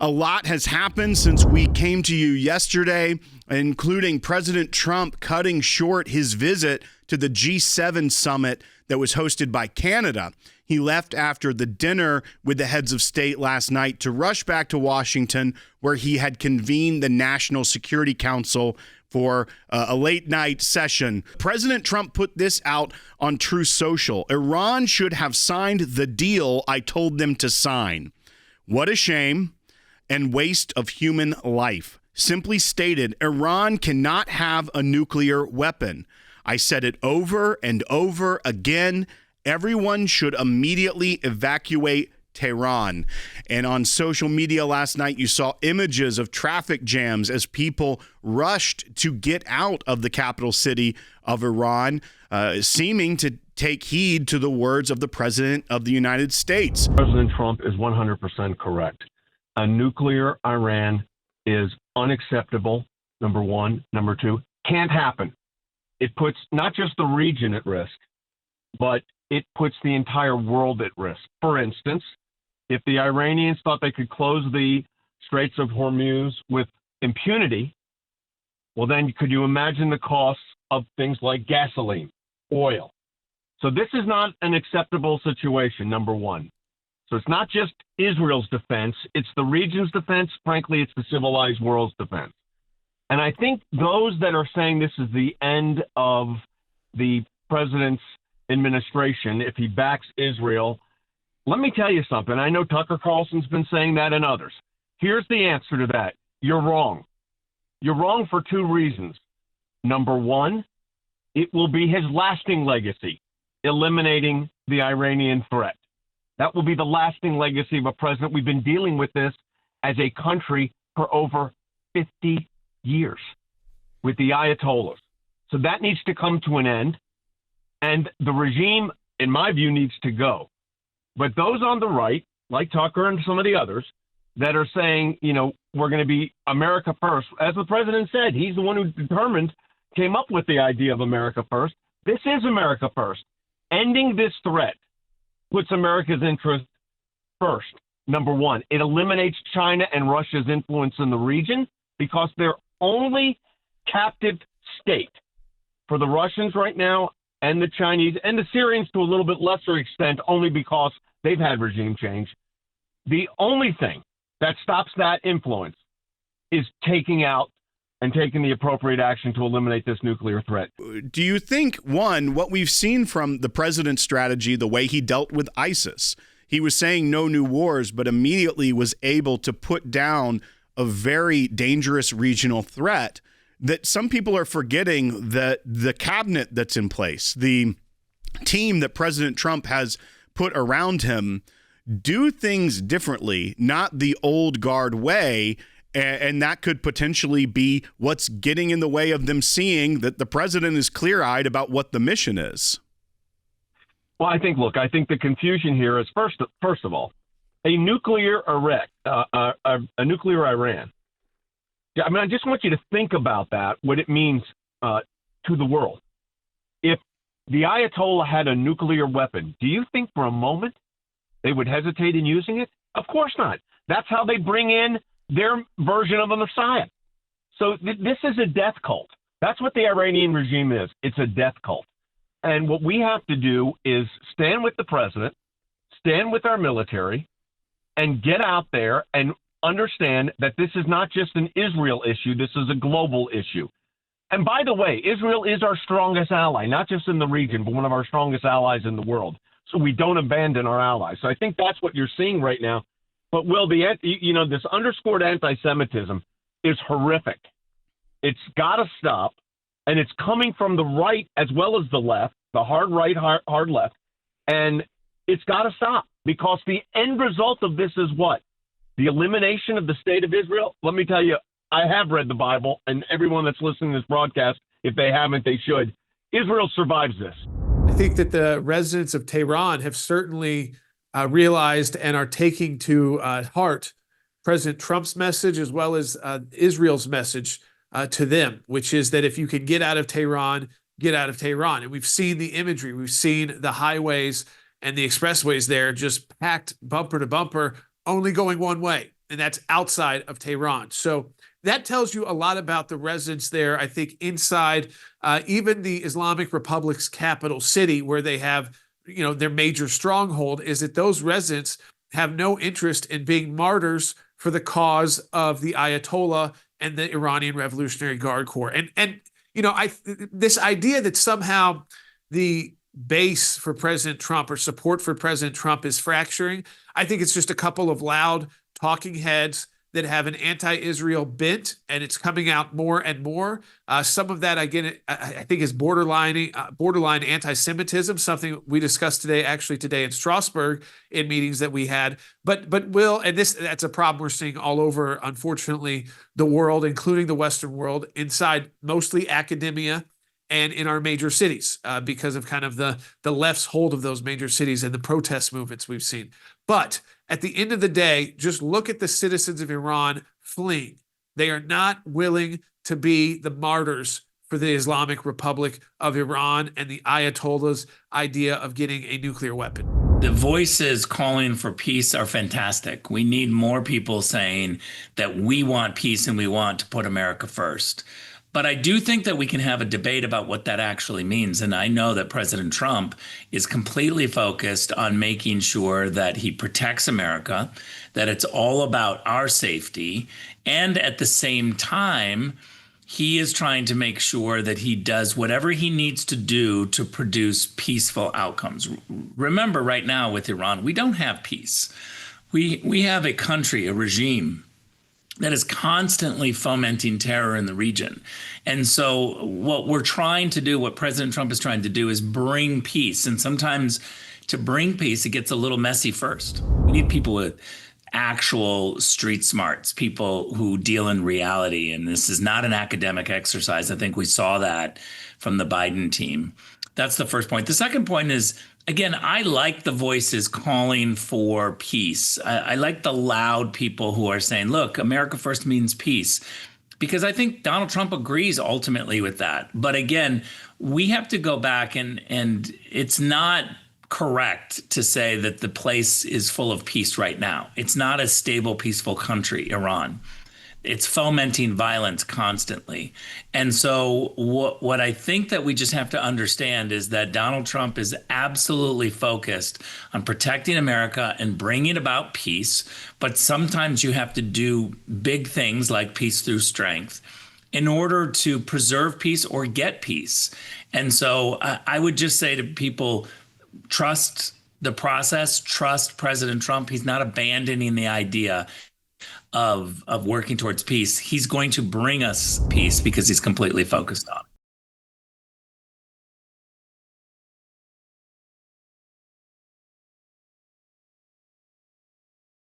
A lot has happened since we came to you yesterday, including President Trump cutting short his visit to the G7 summit that was hosted by Canada. He left after the dinner with the heads of state last night to rush back to Washington, where he had convened the National Security Council for a late night session. President Trump put this out on Truth Social. Iran should have signed the deal I told them to sign. What a shame and waste of human life. Simply stated, Iran cannot have a nuclear weapon. I said it over and over again. Everyone should immediately evacuate Tehran. And on social media last night, you saw images of traffic jams as people rushed to get out of the capital city of Iran, seeming to take heed to the words of the President of the United States. President Trump is 100% correct. A nuclear Iran is unacceptable, number one. Number two, can't happen. It puts not just the region at risk, but it puts the entire world at risk. For instance, if the Iranians thought they could close the Straits of Hormuz with impunity, well, then could you imagine the costs of things like gasoline, oil? So this is not an acceptable situation, number one. So it's not just Israel's defense, it's the region's defense. Frankly, it's the civilized world's defense. And I think those that are saying this is the end of the president's administration, if he backs Israel, let me tell you something. I know Tucker Carlson's been saying that and others. Here's the answer to that. You're wrong. You're wrong for two reasons. Number one, it will be his lasting legacy, eliminating the Iranian threat. That will be the lasting legacy of a president. We've been dealing with this as a country for over 50 years with the Ayatollahs. So that needs to come to an end. And the regime, in my view, needs to go. But those on the right, like Tucker and some of the others, that are saying, you know, we're going to be America first. As the president said, he's the one who came up with the idea of America first. This is America first. Ending this threat puts America's interest first. Number one, it eliminates China and Russia's influence in the region because they're only captive state for the Russians right now and the Chinese and the Syrians to a little bit lesser extent, only because they've had regime change. The only thing that stops that influence is taking out and taking the appropriate action to eliminate this nuclear threat. Do you think, one, what we've seen from the president's strategy, the way he dealt with ISIS, he was saying no new wars, but immediately was able to put down a very dangerous regional threat, that some people are forgetting that the cabinet that's in place, the team that President Trump has put around him, do things differently, not the old guard way. And that could potentially be what's getting in the way of them seeing that the president is clear-eyed about what the mission is. Well, I think the confusion here is first of all, a nuclear a nuclear Iran. I mean, I just want you to think about that, what it means to the world. If the Ayatollah had a nuclear weapon, do you think for a moment they would hesitate in using it? Of course not. That's how they bring in their version of a Messiah. So this is a death cult. That's what the Iranian regime is. It's a death cult. And what we have to do is stand with the president, stand with our military, and get out there and understand that this is not just an Israel issue. This is a global issue. And by the way, Israel is our strongest ally, not just in the region, but one of our strongest allies in the world. So we don't abandon our allies. So I think that's what you're seeing right now. But Will, this underscored anti-Semitism is horrific. It's got to stop, and it's coming from the right as well as the left, the hard right, hard left, and it's got to stop because the end result of this is what? The elimination of the state of Israel. Let me tell you, I have read the Bible, and everyone that's listening to this broadcast, if they haven't, they should. Israel survives this. I think that the residents of Tehran have certainly realized and are taking to heart President Trump's message as well as Israel's message to them, which is that if you can get out of Tehran, get out of Tehran. And we've seen the imagery. We've seen the highways and the expressways there just packed bumper to bumper, only going one way. and that's outside of Tehran. So that tells you a lot about the residents there. I think inside even the Islamic Republic's capital city, where they have, their major stronghold, is that those residents have no interest in being martyrs for the cause of the Ayatollah and the Iranian Revolutionary Guard Corps. And this idea that somehow the base for President Trump or support for President Trump is fracturing, I think it's just a couple of loud talking heads that have an anti-Israel bent, and it's coming out more and more. Some of that, again, I think is borderline anti-Semitism, something we discussed today in Strasbourg in meetings that we had. But that's a problem we're seeing all over, unfortunately, the world, including the Western world, inside mostly academia and in our major cities, because of kind of the left's hold of those major cities and the protest movements we've seen. But at the end of the day, just look at the citizens of Iran fleeing. They are not willing to be the martyrs for the Islamic Republic of Iran and the Ayatollah's idea of getting a nuclear weapon. The voices calling for peace are fantastic. We need more people saying that we want peace and we want to put America first. But I do think that we can have a debate about what that actually means. And I know that President Trump is completely focused on making sure that he protects America, that it's all about our safety. And at the same time, he is trying to make sure that he does whatever he needs to do to produce peaceful outcomes. Remember, right now with Iran, we don't have peace. We have a country, a regime that is constantly fomenting terror in the region. And so what we're trying to do, what President Trump is trying to do, is bring peace. And sometimes to bring peace, it gets a little messy first. We need people with actual street smarts, people who deal in reality. And this is not an academic exercise. I think we saw that from the Biden team. That's the first point. The second point is, again, I like the voices calling for peace. I like the loud people who are saying, look, America first means peace, because I think Donald Trump agrees ultimately with that. But again, we have to go back and it's not correct to say that the place is full of peace right now. It's not a stable, peaceful country, Iran. It's fomenting violence constantly. And so what I think that we just have to understand is that Donald Trump is absolutely focused on protecting America and bringing about peace. But sometimes you have to do big things like peace through strength in order to preserve peace or get peace. And so I would just say to people, trust the process, trust President Trump. He's not abandoning the idea of working towards peace. He's going to bring us peace because he's completely focused on it.